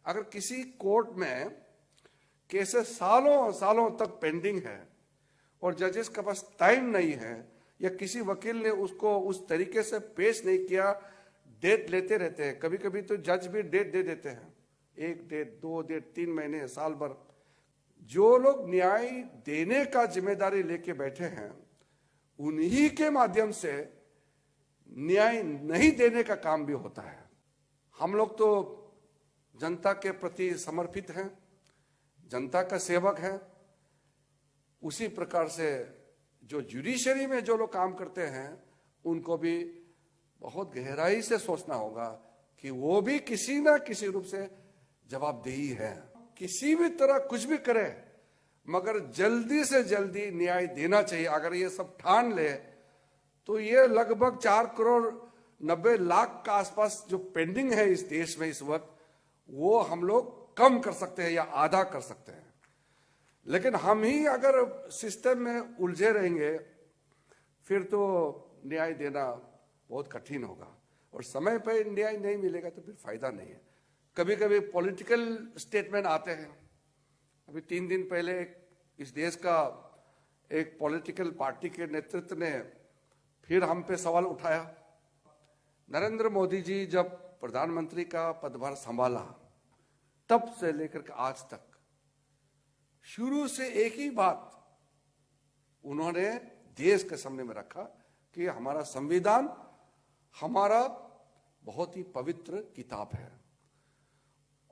अगर किसी कोर्ट में केसेस सालों सालों तक पेंडिंग है और जजेस के पास टाइम नहीं है या किसी वकील ने उसको उस तरीके से पेश नहीं किया, डेट लेते रहते हैं। कभी कभी तो जज भी डेट दे देते हैं, 1 डेट, 2 डेट, 3 महीने, साल भर। जो लोग न्याय देने का जिम्मेदारी लेके बैठे हैं उन्हीं के माध्यम से न्याय नहीं देने का काम भी होता है। हम लोग तो जनता के प्रति समर्पित हैं, जनता का सेवक है। उसी प्रकार से जो जुडिशरी में जो लोग काम करते हैं उनको भी बहुत गहराई से सोचना होगा कि वो भी किसी ना किसी रूप से जवाबदेही है। किसी भी तरह कुछ भी करे मगर जल्दी से जल्दी न्याय देना चाहिए। अगर ये सब ठान ले तो ये लगभग 4,90,00,000 का आसपास जो पेंडिंग है इस देश में इस वक्त, वो हम लोग कम कर सकते हैं या आधा कर सकते हैं। लेकिन हम ही अगर सिस्टम में उलझे रहेंगे फिर तो न्याय देना बहुत कठिन होगा और समय पर न्याय नहीं मिलेगा तो फिर फायदा नहीं है। कभी कभी पॉलिटिकल स्टेटमेंट आते हैं। अभी 3 दिन पहले इस देश का एक पॉलिटिकल पार्टी के नेतृत्व ने फिर हम पे सवाल उठाया। नरेंद्र मोदी जी जब प्रधानमंत्री का पदभार संभाला तब से लेकर के आज तक शुरू से एक ही बात उन्होंने देश के सामने में रखा कि हमारा संविधान हमारा बहुत ही पवित्र किताब है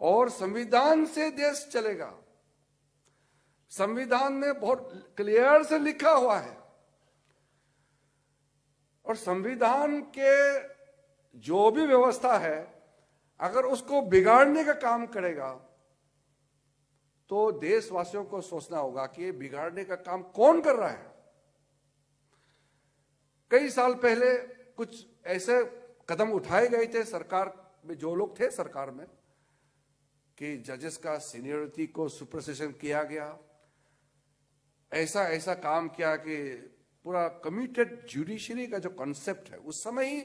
और संविधान से देश चलेगा। संविधान में बहुत क्लियर से लिखा हुआ है और संविधान के जो भी व्यवस्था है अगर उसको बिगाड़ने का काम करेगा तो देशवासियों को सोचना होगा कि ये बिगाड़ने का काम कौन कर रहा है। कई साल पहले कुछ ऐसे कदम उठाए गए थे सरकार में, जो लोग थे सरकार में, कि जजेस का सीनियरिटी को सुपरसेशन किया गया। ऐसा काम किया कि पूरा कमिटेड जुडिशरी का जो कॉन्सेप्ट है, उस समय ही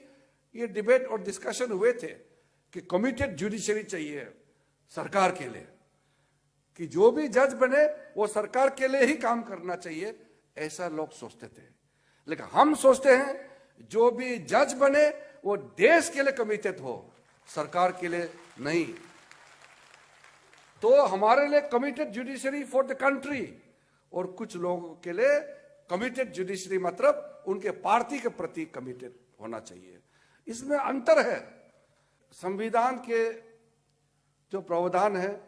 ये डिबेट और डिस्कशन हुए थे कि कमिटेड जुडिशरी चाहिए सरकार के लिए, कि जो भी जज बने वो सरकार के लिए ही काम करना चाहिए, ऐसा लोग सोचते थे। लेकिन हम सोचते हैं जो भी जज बने वो देश के लिए कमिटेड हो, सरकार के लिए नहीं। तो हमारे लिए committed judiciary for the country और कुछ लोगों के लिए कमिटेड जुडिशरी मतलब उनके पार्टी के प्रति कमिटेड होना चाहिए। इसमें अंतर है। संविधान के जो प्रावधान है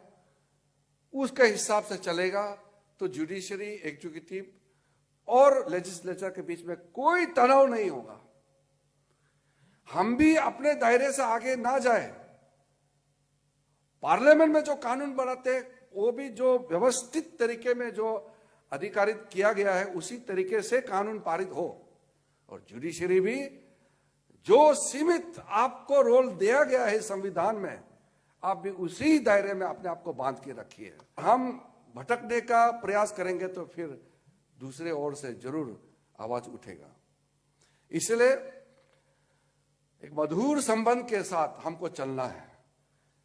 उसके हिसाब से चलेगा तो जुडिशरी, एग्जीक्यूटिव और लेजिस्लेचर के बीच में कोई तनाव नहीं होगा। हम भी अपने दायरे से आगे ना जाए। पार्लियामेंट में जो कानून बनाते हैं वो भी जो व्यवस्थित तरीके में जो अधिकारित किया गया है उसी तरीके से कानून पारित हो और जुडिशरी भी जो सीमित आपको रोल दिया गया है संविधान में, आप भी उसी दायरे में अपने आप को बांध के रखिए। हम भटकने का प्रयास करेंगे तो फिर दूसरे ओर से जरूर आवाज उठेगा। इसलिए एक मधुर संबंध के साथ हमको चलना है।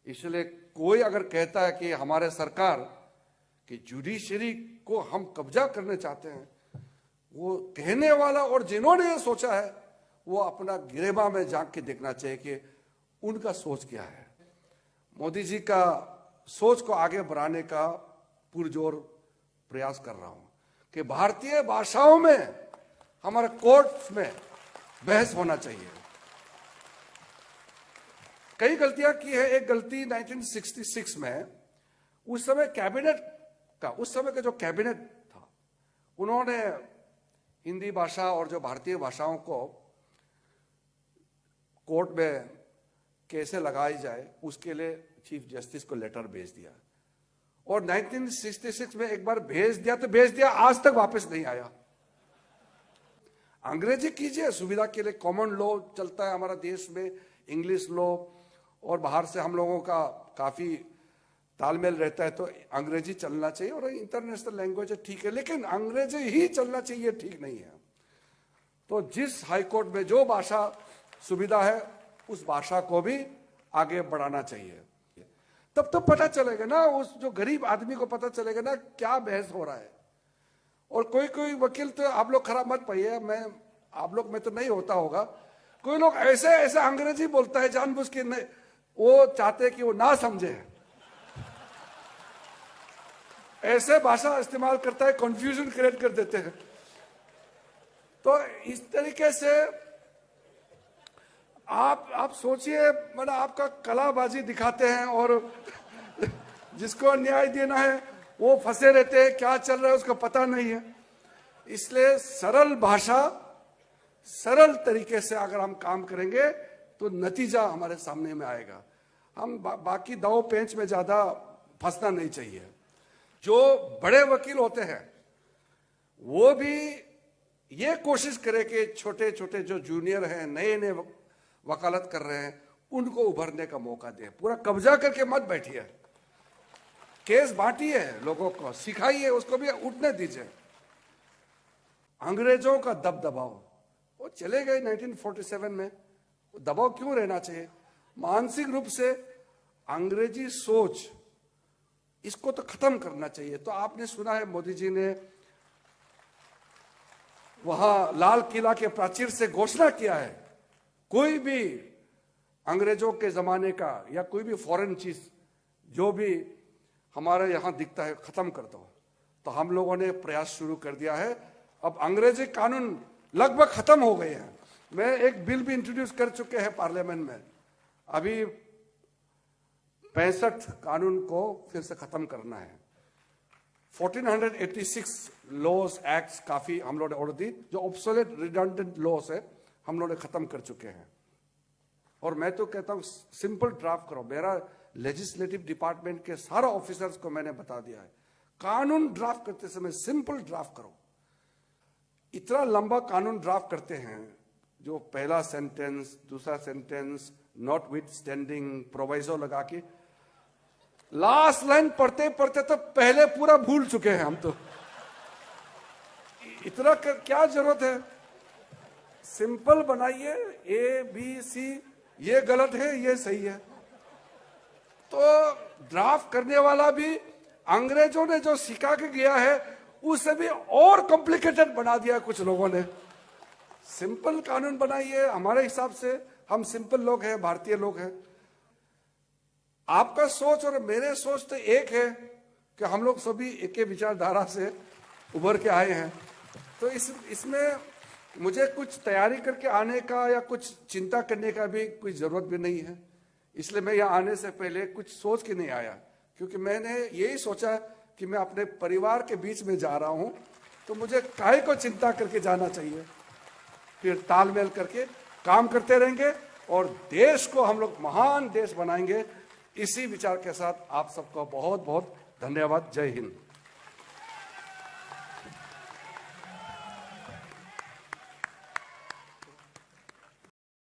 इसलिए कोई अगर कहता है कि हमारे सरकार की जुडिशरी को हम कब्जा करने चाहते हैं, वो कहने वाला और जिन्होंने ये सोचा है वो अपना गिरेबा में झांक के देखना चाहिए कि उनका सोच क्या है। मोदी जी का सोच को आगे बढ़ाने का पुरजोर प्रयास कर रहा हूं कि भारतीय भाषाओं में हमारे कोर्ट में बहस होना चाहिए। कई गलतियां की है। एक गलती 1966 में उस समय का जो कैबिनेट था उन्होंने हिंदी भाषा और जो भारतीय भाषाओं को कोर्ट में कैसे लगाई जाए उसके लिए चीफ जस्टिस को लेटर भेज दिया और 1966 में एक बार भेज दिया, आज तक वापस नहीं आया। अंग्रेजी कीजिए, सुविधा के लिए कॉमन लॉ चलता है हमारा देश में, इंग्लिश लॉ, और बाहर से हम लोगों का काफी तालमेल रहता है तो अंग्रेजी चलना चाहिए और इंटरनेशनल लैंग्वेज है, ठीक है, लेकिन अंग्रेजी ही चलना चाहिए ठीक नहीं है। तो जिस हाईकोर्ट में जो भाषा सुविधा है उस भाषा को भी आगे बढ़ाना चाहिए। तब तो पता चलेगा ना, उस जो गरीब आदमी को पता चलेगा ना क्या बहस हो रहा है। और कोई कोई वकील तो, आप लोग खराब मत पाइए, मैं आप लोग में तो नहीं होता होगा, कोई लोग ऐसे ऐसे अंग्रेजी बोलता है जानबूझ के, नहीं वो चाहते कि वो ना समझे, ऐसे भाषा इस्तेमाल करता है, कंफ्यूजन क्रिएट कर देते हैं। तो इस तरीके से आप सोचिए, मतलब आपका कलाबाजी दिखाते हैं और जिसको न्याय देना है वो फंसे रहते हैं, क्या चल रहा है उसको पता नहीं है। इसलिए सरल भाषा, सरल तरीके से अगर हम काम करेंगे तो नतीजा हमारे सामने में आएगा। हम बाकी दाव पेंच में ज्यादा फंसना नहीं चाहिए। जो बड़े वकील होते हैं वो भी ये कोशिश करें कि छोटे छोटे जो जूनियर हैं, नए नए वकालत कर रहे हैं, उनको उभरने का मौका दें। पूरा कब्जा करके मत बैठिए, केस बांटिए, लोगों को सिखाइए, उसको भी उठने दीजिए। अंग्रेजों का दबदबाव, वो चले गए 1947 में, दबाव क्यों रहना चाहिए? मानसिक रूप से अंग्रेजी सोच, इसको तो खत्म करना चाहिए। तो आपने सुना है मोदी जी ने वहां लाल किला के प्राचीर से घोषणा किया है, कोई भी अंग्रेजों के जमाने का या कोई भी फॉरेन चीज जो भी हमारे यहां दिखता है खत्म कर दो। तो हम लोगों ने प्रयास शुरू कर दिया है। अब अंग्रेजी कानून लगभग खत्म हो गए हैं। मैं एक बिल भी इंट्रोड्यूस कर चुके हैं पार्लियामेंट में। अभी 65 कानून को फिर से खत्म करना है। 1486 लॉज एक्ट्स काफी हम लोग ने ऑलरेडी, जो ऑब्सोलेट रिडंडेंट लॉज है, हम लोग ने खत्म कर चुके हैं। और मैं तो कहता हूं सिंपल ड्राफ्ट करो। मेरा लेजिस्लेटिव डिपार्टमेंट के सारा ऑफिसर्स को मैंने बता दिया है, कानून ड्राफ्ट करते समय सिंपल ड्राफ्ट करो। इतना लंबा कानून ड्राफ्ट करते हैं, जो पहला सेंटेंस, दूसरा sentence, not with standing, proviso लगा के, लास्ट लाइन पढ़ते पढ़ते तो पहले पूरा भूल चुके हैं हम तो। इतना क्या जरूरत है? सिंपल बनाइए, ए बी सी, ये गलत है ये सही है। तो ड्राफ्ट करने वाला भी अंग्रेजों ने जो सिखा के गया है उसे भी और कॉम्प्लिकेटेड बना दिया कुछ लोगों ने। सिंपल कानून बनाइए। हमारे हिसाब से हम सिंपल लोग हैं, भारतीय लोग हैं। आपका सोच और मेरे सोच तो एक है कि हम लोग सभी एक ही विचारधारा से उभर के आए हैं। तो इसमें मुझे कुछ तैयारी करके आने का या कुछ चिंता करने का भी कोई जरूरत भी नहीं है। इसलिए मैं यहाँ आने से पहले कुछ सोच के नहीं आया, क्योंकि मैंने यही सोचा कि मैं अपने परिवार के बीच में जा रहा हूं, तो मुझे काहे को चिंता करके जाना चाहिए। फिर तालमेल करके काम करते रहेंगे और देश को हम लोग महान देश बनाएंगे। इसी विचार के साथ आप सबको बहुत बहुत धन्यवाद। जय हिंद।